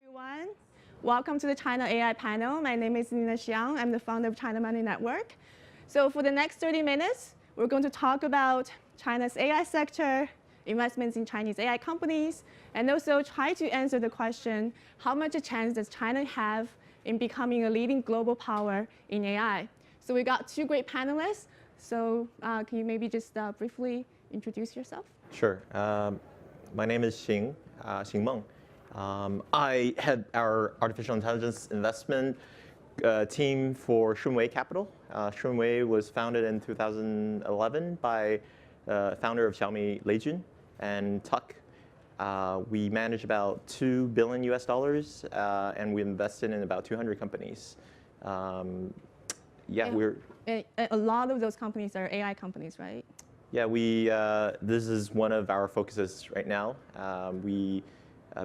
Everyone. Welcome to the China AI panel. My name is Xiang. I'm the founder of China Money Network. So for the next 30 minutes, we're going to talk about China's AI sector, investments in Chinese AI companies, and also try to answer the question, how much a chance does China have in becoming a leading global power in AI? So we got two great panelists. So can you maybe just briefly introduce yourself? Sure. My name is Xing, Meng. I head our artificial intelligence investment team for Shunwei Capital. Shunwei was founded in 2011 by founder of Xiaomi, Lei Jun, and Tuck. We manage about $2 billion US, and we invested in about 200 companies. A lot of those companies are AI companies, right? Yeah, this is one of our focuses right now.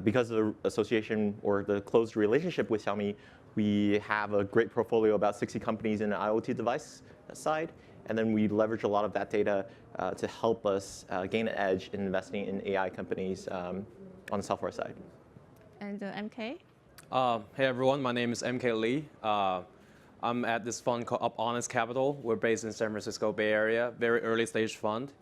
Because of the association or the close relationship with Xiaomi, we have a great portfolio, about 60 companies in the IoT device side. And then we leverage a lot of that data to help us gain an edge in investing in AI companies on the software side. And MK? Hey everyone, my name is MK Lee. I'm at this fund called UpHonest Capital. We're based in San Francisco Bay Area, very early stage fund.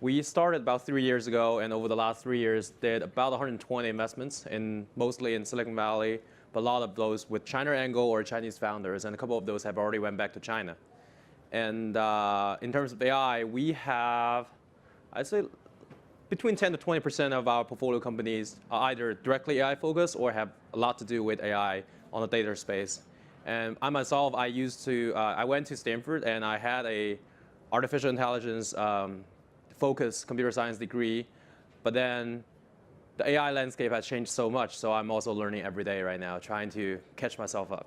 We started about 3 years ago, and over the last 3 years, did about 120 investments, mostly in Silicon Valley, but a lot of those with China angle or Chinese founders, and a couple of those have already went back to China. And in terms of AI, we have, I'd say, between 10 to 20% of our portfolio companies are either directly AI focused or have a lot to do with AI on the data space. And I myself, I went to Stanford, and I had a artificial intelligence focused computer science degree, but then the AI landscape has changed so much, so I'm also learning every day right now, trying to catch myself up.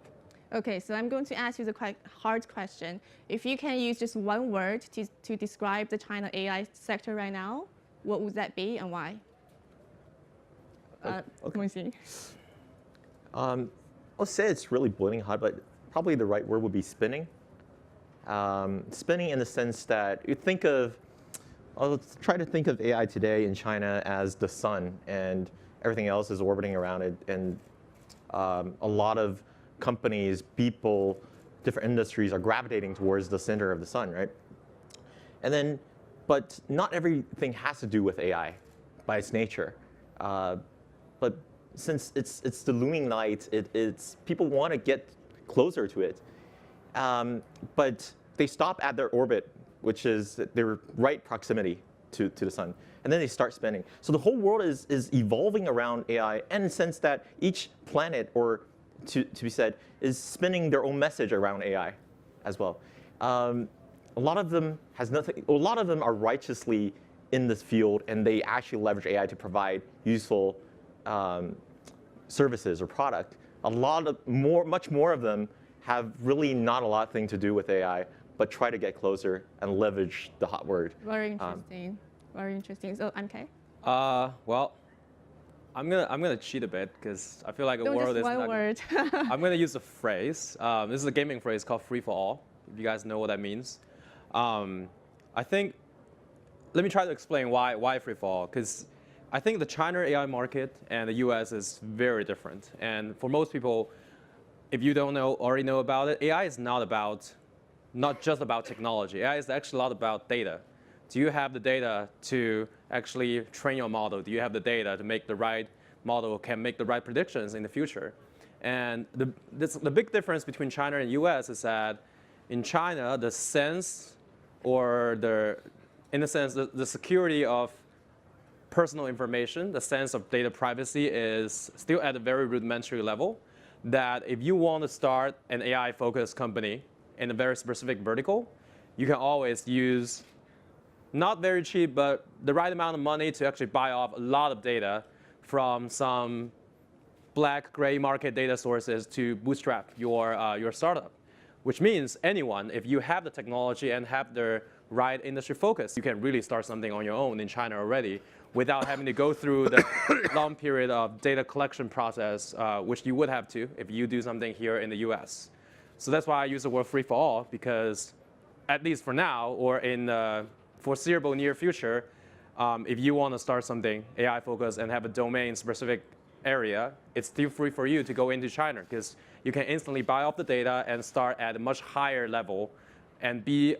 Okay, so I'm going to ask you the quite hard question. If you can use just one word to describe the China AI sector right now, what would that be and why? Okay. I'll say it's really boiling hot, but probably the right word would be spinning. Spinning in the sense that you think of, let's try to think of AI today in China as the sun, and everything else is orbiting around it. And a lot of companies, people, different industries are gravitating towards the center of the sun, right? And then, but not everything has to do with AI by its nature. But since it's the looming light, it's people want to get closer to it, but they stop at their orbit, which is their right proximity to the sun, and then they start spinning. So the whole world is evolving around AI, and in the sense that each planet, or to be said, is spinning their own message around AI as well. A lot of them are righteously in this field, and they actually leverage AI to provide useful services or product. Much more of them have really not a lot thing to do with AI, but try to get closer and leverage the hot word. Very interesting. Very interesting. So MK? Well, I'm gonna cheat a bit because I feel like Don't world just is one word. I'm gonna use a phrase. This is a gaming phrase called free for all. If you guys know what that means, I think. Let me try to explain why free for all. Because I think the China AI market and the US is very different. And for most people, if you don't already know about it, AI is not just about technology. AI is actually a lot about data. Do you have the data to actually train your model? Do you have the data to make the right model, can make the right predictions in the future? And the big difference between China and US is that in China, the sense, or in a sense, the security of personal information, the sense of data privacy is still at a very rudimentary level, that if you want to start an AI-focused company in a very specific vertical, you can always use not very cheap, but the right amount of money to actually buy off a lot of data from some black, gray market data sources to bootstrap your startup. Which means anyone, if you have the technology and have the right industry focus, you can really start something on your own in China already without having to go through the long period of data collection process, which you would have to if you do something here in the US. So that's why I use the word free for all, because at least for now, or in the foreseeable near future, if you want to start something AI focused and have a domain specific area, it's still free for you to go into China because you can instantly buy off the data and start at a much higher level and be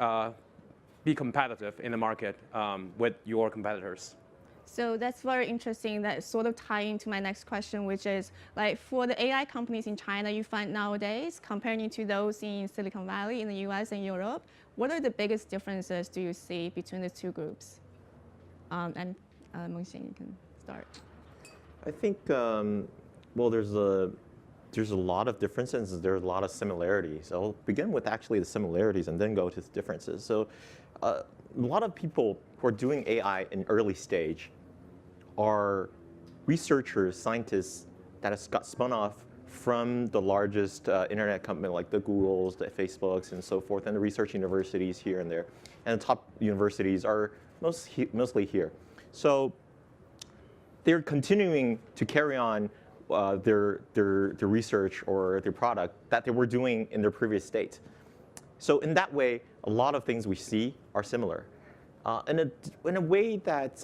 competitive in the market with your competitors. So that's very interesting. That sort of tie into my next question, which is like for the AI companies in China you find nowadays, comparing to those in Silicon Valley in the US and Europe, what are the biggest differences do you see between the two groups? And Meng, you can start. I think, well, there's a lot of differences. There's a lot of similarities. I'll begin with actually the similarities and then go to the differences. So a lot of people who are doing AI in early stage are researchers, scientists that has got spun off from the largest internet company like the Googles, the Facebooks, and so forth, and the research universities here and there. And the top universities are mostly here. So they're continuing to carry on their research or their product that they were doing in their previous state. So in that way, a lot of things we see are similar. In a way that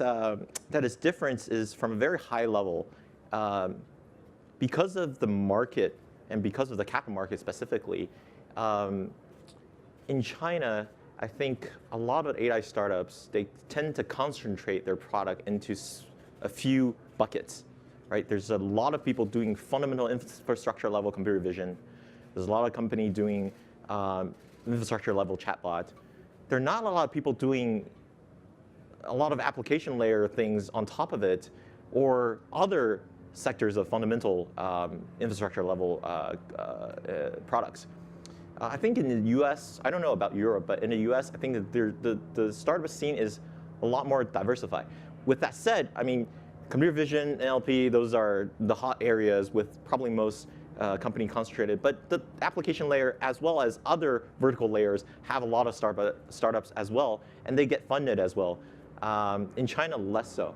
is different is from a very high level. Because of the market and because of the capital market specifically, in China, I think a lot of AI startups, they tend to concentrate their product into a few buckets, right? There's a lot of people doing fundamental infrastructure level computer vision. There's a lot of company doing infrastructure level chatbot. There are not a lot of people doing a lot of application layer things on top of it or other sectors of fundamental infrastructure level products. I think in the US, I don't know about Europe, but in the US, I think that the startup scene is a lot more diversified. With that said, I mean, computer vision, NLP, those are the hot areas with probably most company concentrated. But the application layer, as well as other vertical layers, have a lot of startups as well, and they get funded as well. In China, less so.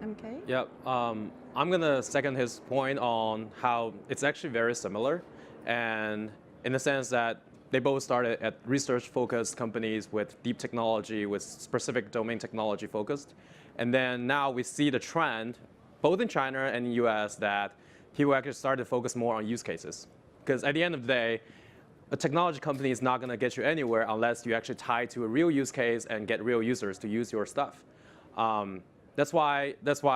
Okay. Yeah, I'm going to second his point on how it's actually very similar. And in the sense that they both started at research-focused companies with deep technology, with specific domain technology focused. And then now we see the trend, both in China and in the US, that people actually started to focus more on use cases. Because at the end of the day, a technology company is not going to get you anywhere unless you actually tie to a real use case and get real users to use your stuff. That's why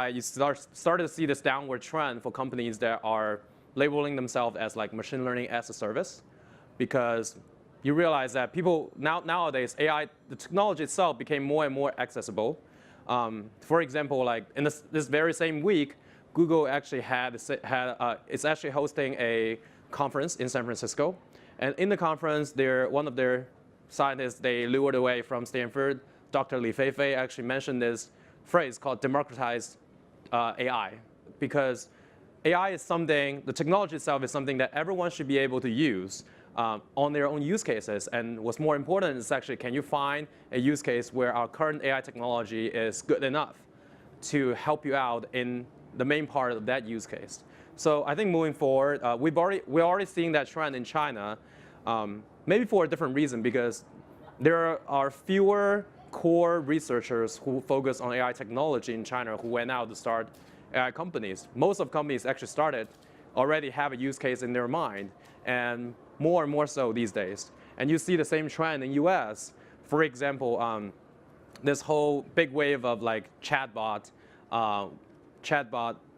you started to see this downward trend for companies that are labeling themselves as like machine learning as a service, because you realize that people nowadays AI, the technology itself became more and more accessible. For example, like in this very same week, Google actually it's actually hosting a conference in San Francisco, and in the conference, one of their scientists they lured away from Stanford, Dr. Li Feifei, actually mentioned this phrase called democratized AI, because AI is something, the technology itself is something that everyone should be able to use on their own use cases. And what's more important is actually, can you find a use case where our current AI technology is good enough to help you out in the main part of that use case? So I think moving forward, we're already seeing that trend in China, maybe for a different reason, because there are fewer core researchers who focus on AI technology in China who went out to start AI companies. Most of companies actually already have a use case in their mind, and more so these days. And you see the same trend in US. For example, this whole big wave of like chatbot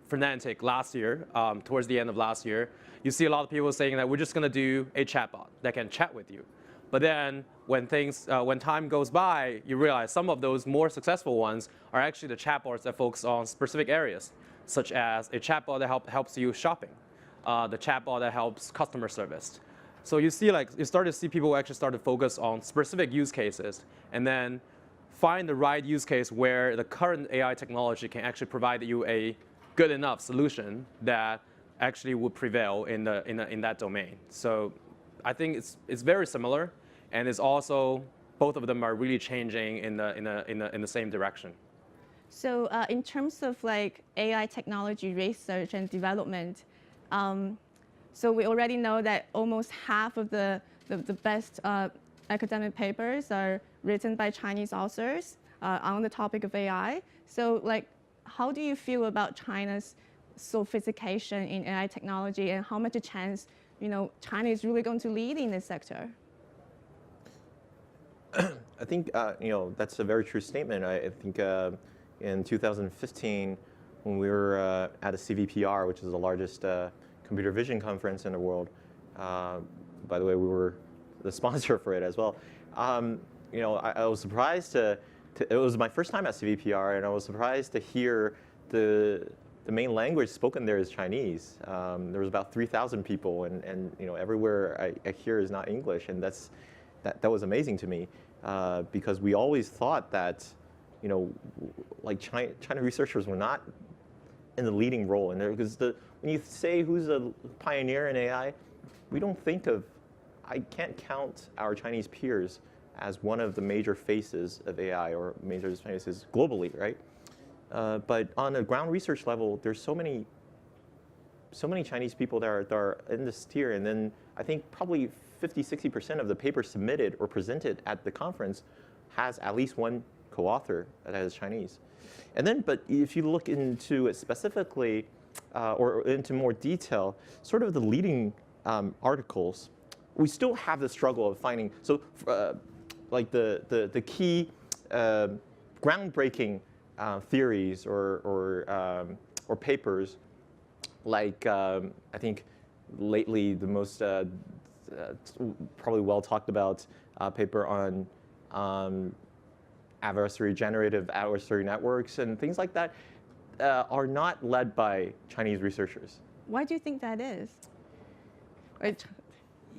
fanatic last year, towards the end of last year, you see a lot of people saying that we're just going to do a chatbot that can chat with you. But then when time goes by, you realize some of those more successful ones are actually the chatbots that focus on specific areas, such as a chatbot that helps you shopping, the chatbot that helps customer service. So you start to see people actually start to focus on specific use cases, and then find the right use case where the current AI technology can actually provide you a good enough solution that actually would prevail in that domain. So I think it's very similar, and it's also both of them are really changing in the same direction. So in terms of like AI technology research and development, so we already know that almost half of the best academic papers are written by Chinese authors on the topic of AI. So like, how do you feel about China's sophistication in AI technology, and how much a chance China is really going to lead in this sector? I think that's a very true statement. I think in 2015, when we were at a CVPR, which is the largest computer vision conference in the world, by the way, we were the sponsor for it as well. I was surprised to it was my first time at CVPR, and I was surprised to hear the main language spoken there is Chinese. There was about 3,000 people, and everywhere I hear is not English, and that was amazing to me, because we always thought that like China researchers were not in the leading role in there, because when you say who's a pioneer in AI, we don't think of, I can't count our Chinese peers as one of the major faces of AI or major faces globally, right? But on a ground research level, there's so many Chinese people that are in this tier, and then I think probably 50–60% of the papers submitted or presented at the conference has at least one co-author that is Chinese. And then, but if you look into it specifically, or into more detail, sort of the leading articles, we still have the struggle of finding, so like the key groundbreaking theories or papers, like I think lately the most probably well talked about paper on generative adversary networks and things like that are not led by Chinese researchers. Why do you think that is?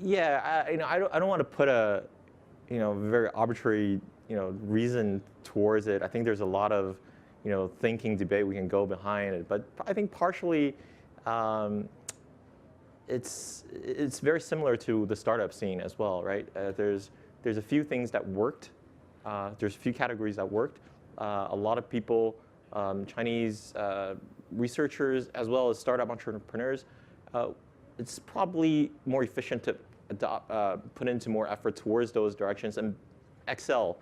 Yeah, I don't want to put a very arbitrary reason towards it. I think there's a lot of thinking, debate we can go behind it, but I think partially it's very similar to the startup scene as well, right? There's a few things that worked. There's a few categories that worked. A lot of people, Chinese researchers as well as startup entrepreneurs, it's probably more efficient to put into more effort towards those directions and excel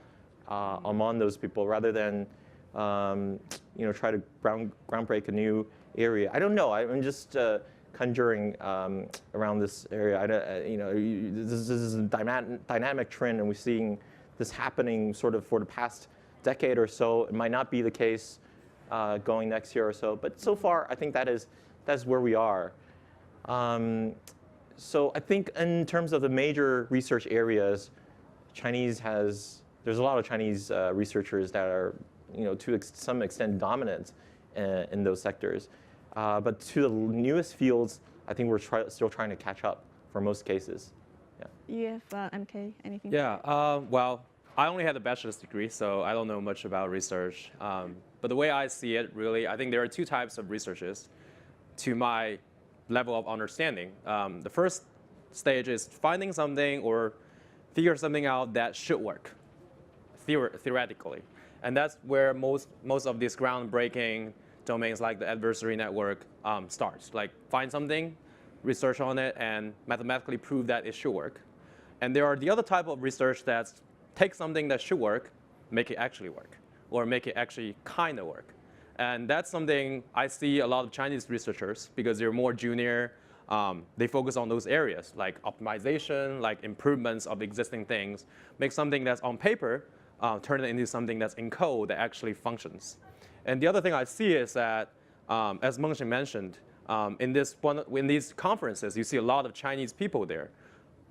among those people rather than try to groundbreak a new area. I don't know. I'm just conjuring around this area. This is a dynamic trend, and we're seeing this happening sort of for the past decade or so. It might not be the case going next year or so, but so far I think that's where we are. So I think in terms of the major research areas, there's a lot of Chinese researchers that are to some extent dominant in those sectors. But to the newest fields, I think we're still trying to catch up for most cases. Yeah. You have MK, anything? Yeah, well, I only had a bachelor's degree, so I don't know much about research. But the way I see it, really, I think there are two types of researchers to my level of understanding. The first stage is finding something or figure something out that should work, theoretically. And that's where most of these groundbreaking domains like the adversary network starts. Like find something, research on it, and mathematically prove that it should work. And there are the other type of research that's take something that should work, make it actually work, or make it actually kind of work. And that's something I see a lot of Chinese researchers, because they're more junior, they focus on those areas, like optimization, like improvements of existing things, make something that's on paper, turn it into something that's in code that actually functions. And the other thing I see is that, as Meng mentioned, in these conferences, you see a lot of Chinese people there.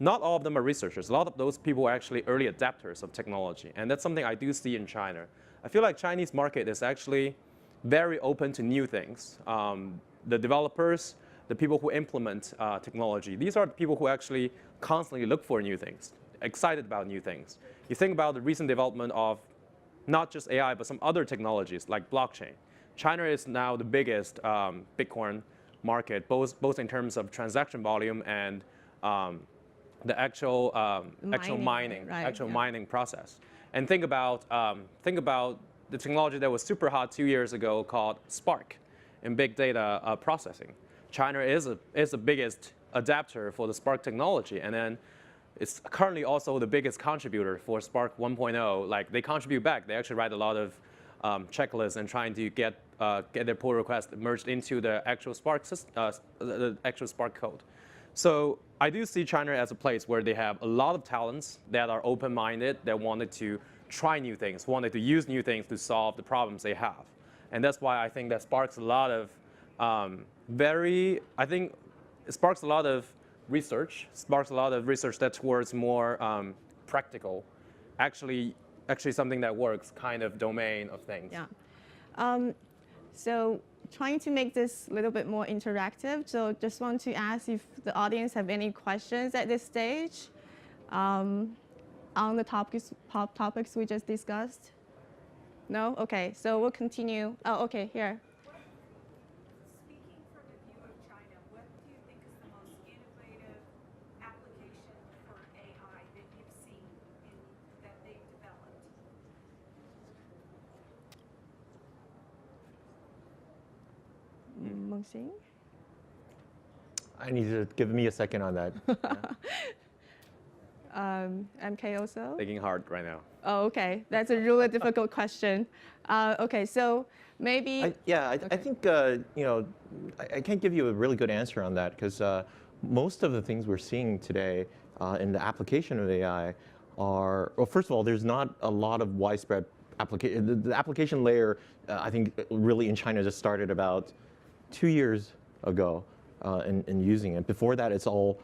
Not all of them are researchers. A lot of those people are actually early adapters of technology. And that's something I do see in China. I feel like Chinese market is actually very open to new things. The developers, the people who implement technology, these are the people who actually constantly look for new things, excited about new things. You think about the recent development of not just AI, but some other technologies like blockchain. China is now the biggest Bitcoin market, both in terms of transaction volume and the actual mining process. And think about the technology that was super hot 2 years ago called Spark in big data processing. China is the biggest adapter for the Spark technology, and then it's currently also the biggest contributor for Spark 1.0. Like they contribute back. They actually write a lot of checklist and trying to get their pull request merged into the actual Spark the actual Spark code. So I do see China as a place where they have a lot of talents that are open-minded, that wanted to try new things, wanted to use new things to solve the problems they have. And that's why I think that sparks a lot of it sparks a lot of research, that's towards more practical, actually something that works kind of domain of things. Yeah. So trying to make this a little bit more interactive. So just want to ask if the audience have any questions at this stage on the topics we just discussed. No? Okay, so we'll continue. Oh, okay, here. Speaking from the view of China, what do you think is the most innovative application for AI that you've seen that they've developed? Meng. I need to give me a second on that. MK also? Thinking hard right now. Oh, okay. That's a really difficult question. Okay, so maybe. I think I can't give you a really good answer on that because most of the things we're seeing today in the application of AI are, well, first of all, there's not a lot of widespread application. The application layer, I think, really in China just started about 2 years ago in using it. Before that, it's all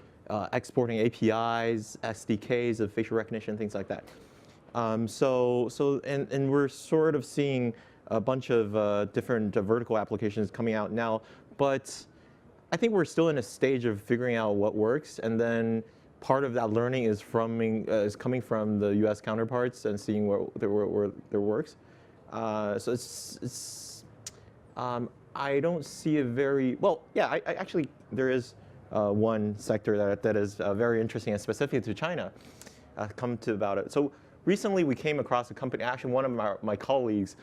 exporting APIs, SDKs of facial recognition, things like that. And we're sort of seeing a bunch of different vertical applications coming out now, but I think we're still in a stage of figuring out what works, and then part of that learning is coming from the U.S. counterparts and seeing where there works. So I don't see a very well. Yeah, I actually there is one sector that is very interesting and specific to China. Come to about it. So recently we came across a company. Actually, one of my colleagues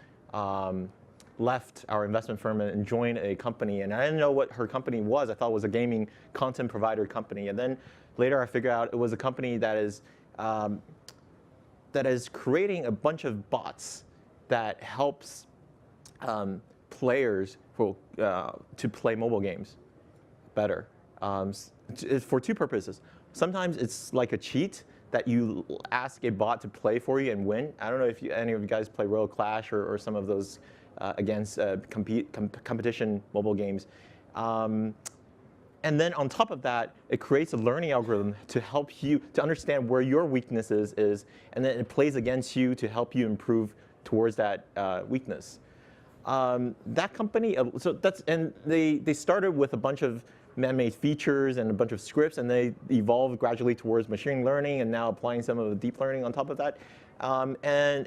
left our investment firm and joined a company, and I didn't know what her company was. I thought it was a gaming content provider company, and then later I figured out it was a company that is creating a bunch of bots that helps players to play mobile games better for two purposes. Sometimes it's like a cheat that you ask a bot to play for you and win. I don't know if any of you guys play Royal Clash or some of those against competition mobile games. And then on top of that, it creates a learning algorithm to help you to understand where your weaknesses is, and then it plays against you to help you improve towards that weakness. That company, they started with a bunch of man-made features and a bunch of scripts, and they evolved gradually towards machine learning, and now applying some of the deep learning on top of that. And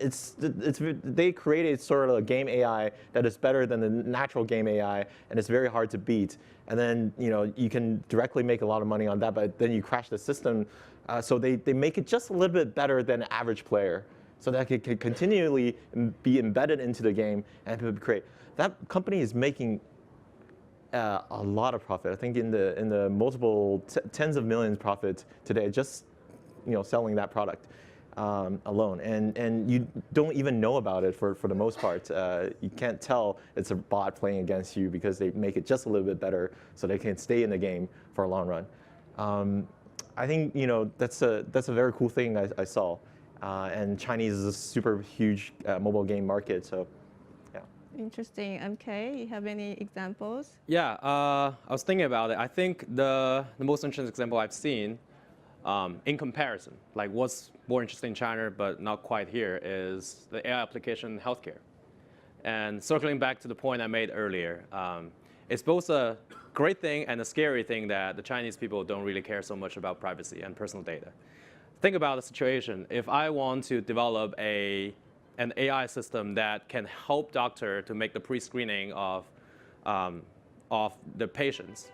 they created sort of a game AI that is better than the natural game AI, and it's very hard to beat. And then you can directly make a lot of money on that, but then you crash the system. So they make it just a little bit better than an average player, so that it can continually be embedded into the game and create. That company is making a lot of profit. I think in the multiple tens of millions profit today, just selling that product alone, and you don't even know about it for the most part. You can't tell it's a bot playing against you because they make it just a little bit better so they can stay in the game for a long run. I think that's a very cool thing I saw, and Chinese is a super huge mobile game market. So. Interesting. MK, you have any examples? Yeah, I was thinking about it. I think the most interesting example I've seen in comparison, like what's more interesting in China but not quite here, is the AI application in healthcare. And circling back to the point I made earlier, it's both a great thing and a scary thing that the Chinese people don't really care so much about privacy and personal data. Think about the situation. If I want to develop an AI system that can help doctor to make the pre-screening of the patients,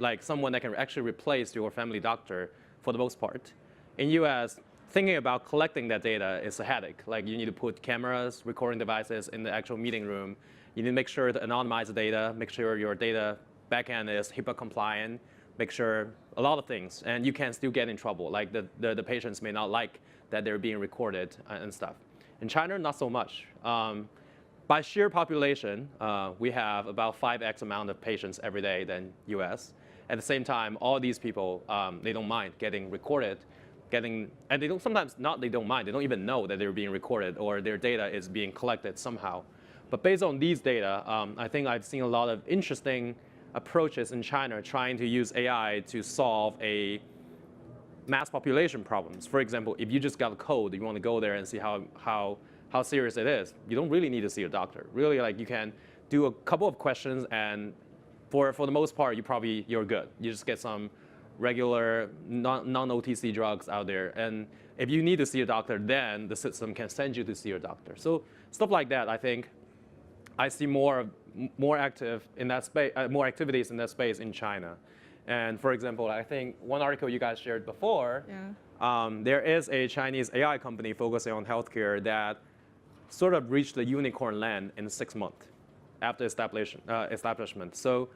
like someone that can actually replace your family doctor for the most part. In US, thinking about collecting that data is a headache. Like you need to put cameras, recording devices in the actual meeting room. You need to make sure to anonymize the data, make sure your data backend is HIPAA compliant, make sure a lot of things, and you can still get in trouble. Like the patients may not like that they're being recorded and stuff. In China, not so much. by sheer population, we have about 5x amount of patients every day than US. At the same time, all these people, they don't mind getting recorded, and they don't sometimes not they don't mind, they don't even know that they're being recorded or their data is being collected somehow. But based on these data, I think I've seen a lot of interesting approaches in China trying to use AI to solve a mass population problems. For example, if you just got a cold, you want to go there and see how serious it is, you don't really need to see a doctor. Really, like you can do a couple of questions, and for the most part, you're good. You just get some regular non-OTC drugs out there, and if you need to see a doctor, then the system can send you to see a doctor. So stuff like that, I think, I see more active in that space, more activities in that space in China. And for example, I think one article you guys shared before, there is a Chinese AI company focusing on healthcare that sort of reached the unicorn land in 6 months after establishment. So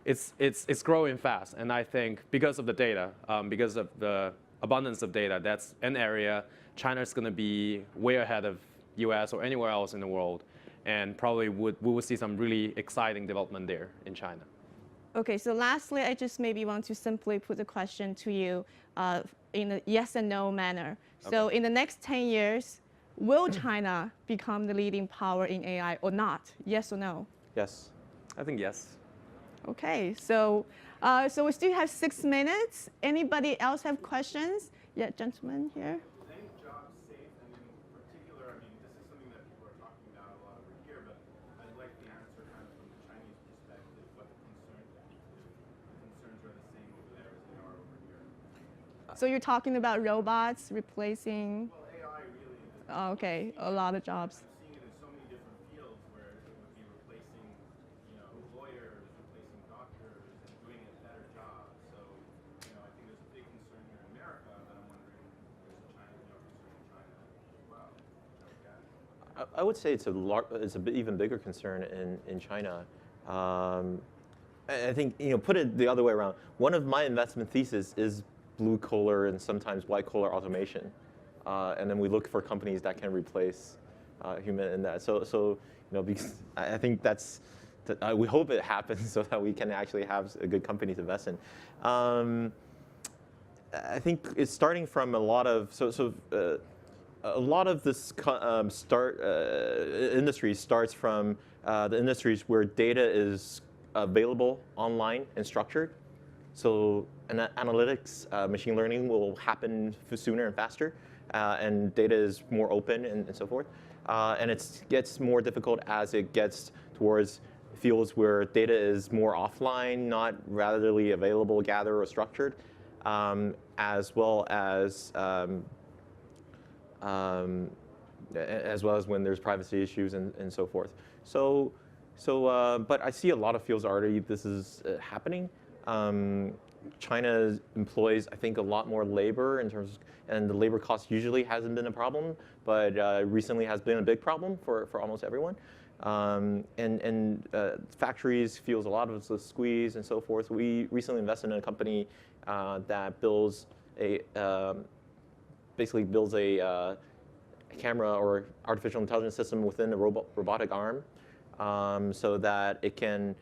it's growing fast, and I think because of the data, because of the abundance of data, that's an area China's going to be way ahead of US or anywhere else in the world, and probably we will see some really exciting development there in China. Okay, so lastly, I just maybe want to simply put the question to you in a yes and no manner. So in the next 10 years, will China become the leading power in AI or not? Yes or no? Yes. I think yes. Okay, so we still have 6 minutes. Anybody else have questions? Yeah, gentleman here. Is any job safe? And in particular, I mean, this is something that people are talking about a lot over here, but I'd like the answer kind of from the Chinese perspective, what the concerns are the same over there as they are over here. So you're talking about robots replacing, Well, AI really is. okay, a lot of jobs. I'm seeing it in so many different fields where it would be replacing, lawyers, replacing doctors, and doing a better job. So, I think there's a big concern here in America, but I'm wondering if there's a concern in China as well. I would say it's a even bigger concern in China. I think put it the other way around. One of my investment theses is blue collar and sometimes white collar automation, and then we look for companies that can replace human in that. So because I think we hope it happens so that we can actually have a good company to invest in. I think it's starting from a lot of a lot of this industry starts from the industries where data is available online and structured. So analytics, machine learning will happen sooner and faster, and data is more open and so forth. And it gets more difficult as it gets towards fields where data is more offline, not readily available, gathered, or structured, as well as when there's privacy issues and so forth. But I see a lot of fields already this is happening. China employs, I think, a lot more labor and the labor cost usually hasn't been a problem, but recently has been a big problem for almost everyone. Factories feels a lot of the squeeze and so forth. We recently invested in a company that basically builds a camera or artificial intelligence system within a robotic arm, so that it can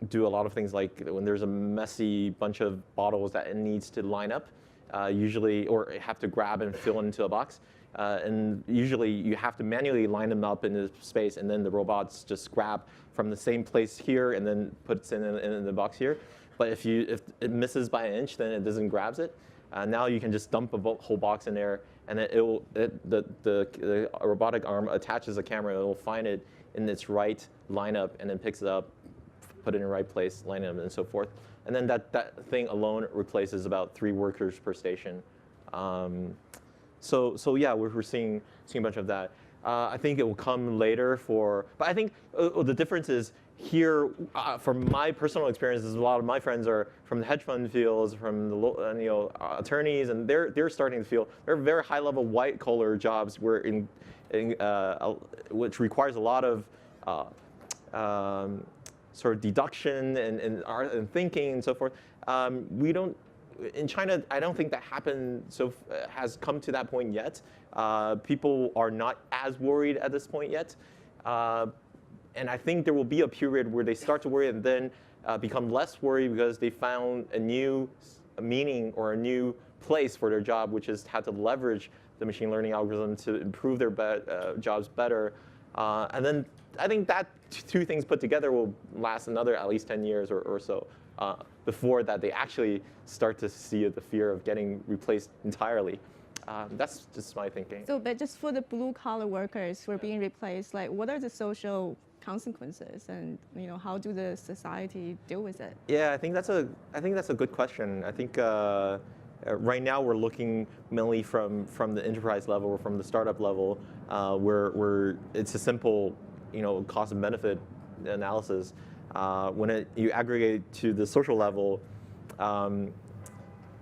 do a lot of things like when there's a messy bunch of bottles that it needs to line up, usually, or have to grab and fill into a box. And usually you have to manually line them up in the space, and then the robots just grab from the same place here and then puts it in the box here. But if it misses by an inch, then it doesn't grabs it. Now you can just dump a whole box in there, and the robotic arm attaches a camera. It'll find it in its right lineup, and then picks it up, put it in the right place, line it up, and so forth. And then that thing alone replaces about 3 workers per station. So yeah, we're seeing a bunch of that. I think it will come later but I think the difference is here, from my personal experiences, a lot of my friends are from the hedge fund fields, from the attorneys, and they're starting to feel they're very high level white collar jobs which requires a lot of sort of deduction and art and thinking and so forth. In China, I don't think that has come to that point yet. People are not as worried at this point yet. And I think there will be a period where they start to worry and then become less worried because they found a new meaning or a new place for their job, which is how to leverage the machine learning algorithm to improve their jobs better. And then I think that two things put together will last another at least 10 years or so before that they actually start to see the fear of getting replaced entirely. That's just my thinking. So, but just for the blue-collar workers who are being replaced, like, what are the social consequences, and how do the society deal with it? Yeah, I think that's a good question. I think right now we're looking mainly from the enterprise level or from the startup level, where it's a simple cost and benefit analysis. When you aggregate to the social level,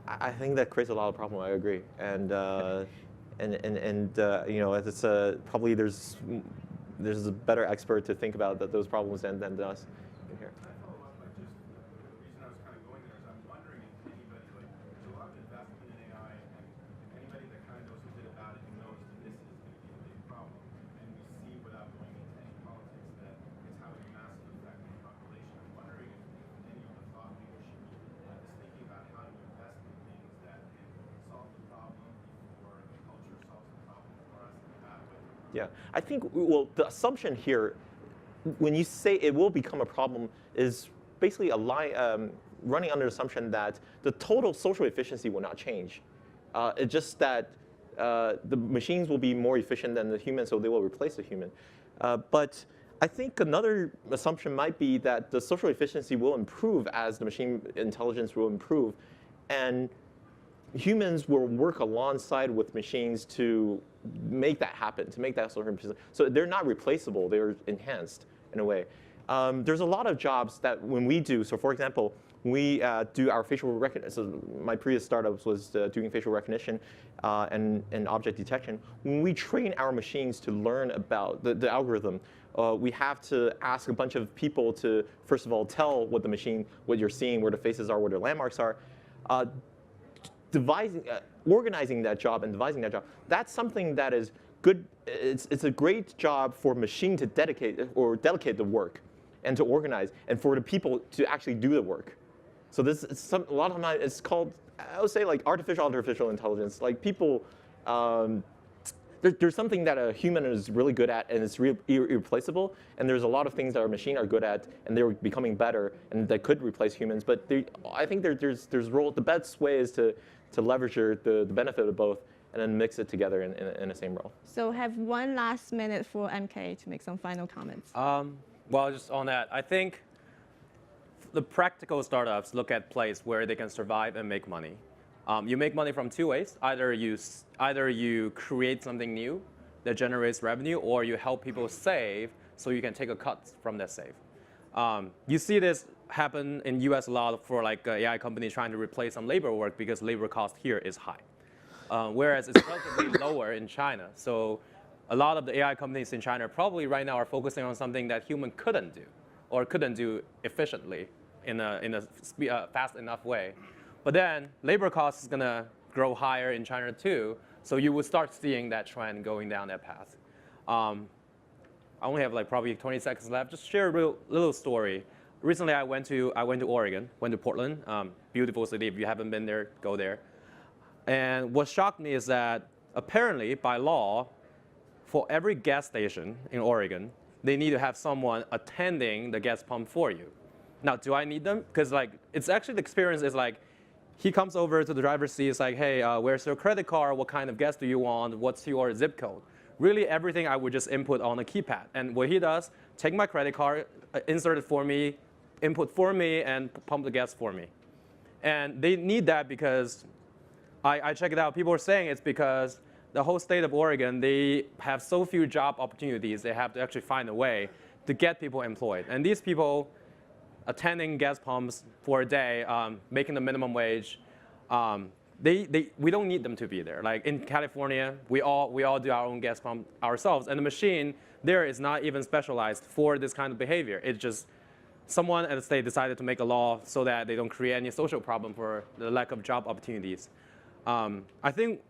I think that creates a lot of problem. I agree, and it's probably there's a better expert to think about those problems than us in here. Can I follow up by just the reason I was kind of going there is I'm wondering if anybody, like, there's a lot of investment in AI, and anybody that kind of knows a bit about it knows that this is going to be a big problem. And we see, without going into any politics, that it's having a massive effect on the population. I'm wondering if any of the thought leadership is thinking about how to invest in things that can solve the problem before the culture solves the problem for us in a bad way. Yeah, I think, well, the assumption here, when you say it will become a problem, is basically running under the assumption that the total social efficiency will not change. It's just that the machines will be more efficient than the human, so they will replace the human. But I think another assumption might be that the social efficiency will improve as the machine intelligence will improve, and humans will work alongside with machines to make that happen, to make that social efficiency. So they're not replaceable, they're enhanced in a way. There's a lot of jobs that when we do, so for example, we do our facial recognition. So my previous startups was doing facial recognition and object detection. When we train our machines to learn about the algorithm, we have to ask a bunch of people to, first of all, tell what you're seeing, where the faces are, where the landmarks are. Organizing that job and devising that job, that's something that is good. It's a great job for machine to delegate the work and to organize, and for the people to actually do the work. So this is a lot of times it's called, I would say, like artificial intelligence. Like people, there's something that a human is really good at and it's irreplaceable, and there's a lot of things that our machine are good at and they're becoming better and that could replace humans. But I think there's role. The best way is to leverage the benefit of both and then mix it together in the same role. So have one last minute for MK to make some final comments. Well, just on that, I think the practical startups look at place where they can survive and make money. You make money from two ways. Either you create something new that generates revenue, or you help people save so you can take a cut from that save. You see this happen in US a lot for like AI companies trying to replace some labor work because labor cost here is high. Whereas it's relatively lower in China. So a lot of the AI companies in China probably right now are focusing on something that human couldn't do or couldn't do efficiently in a fast enough way. But then labor cost is going to grow higher in China too. So you will start seeing that trend going down that path. I only have like probably 20 seconds left. Just share a little story. Recently, I went to Oregon, went to Portland, beautiful city. If you haven't been there, go there. And what shocked me is that apparently, by law, for every gas station in Oregon, they need to have someone attending the gas pump for you. Now, do I need them? Because like, it's actually the experience is like, he comes over to the driver's seat. It's like, hey, where's your credit card? What kind of gas do you want? What's your zip code? Really, everything I would just input on a keypad. And what he does, take my credit card, insert it for me, input for me, and pump the gas for me. And they need that because I check it out. People are saying it's because the whole state of Oregon, they have so few job opportunities, they have to actually find a way to get people employed. And these people attending gas pumps for a day, making the minimum wage, we don't need them to be there. Like in California, we all do our own gas pump ourselves, and the machine there is not even specialized for this kind of behavior. It's just someone at the state decided to make a law so that they don't create any social problem for the lack of job opportunities. I think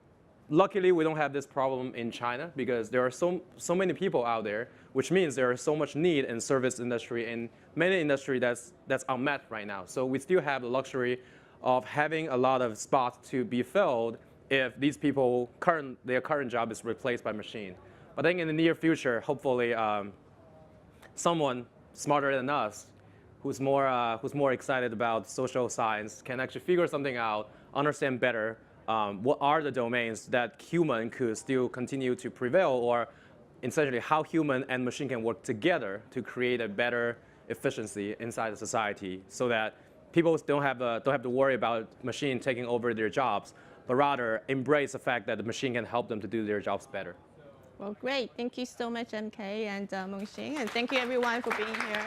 luckily, we don't have this problem in China because there are so many people out there, which means there is so much need in service industry and many industry that's unmet right now. So we still have the luxury of having a lot of spots to be filled if these people their current job is replaced by machine. But I think in the near future, hopefully, someone smarter than us, who's more excited about social science, can actually figure something out, understand better what are the domains that human could still continue to prevail, or essentially how human and machine can work together to create a better efficiency inside the society, so that people don't have to worry about machine taking over their jobs, but rather embrace the fact that the machine can help them to do their jobs better. Well, great. Thank you so much, MK and Meng Xing. And thank you, everyone, for being here.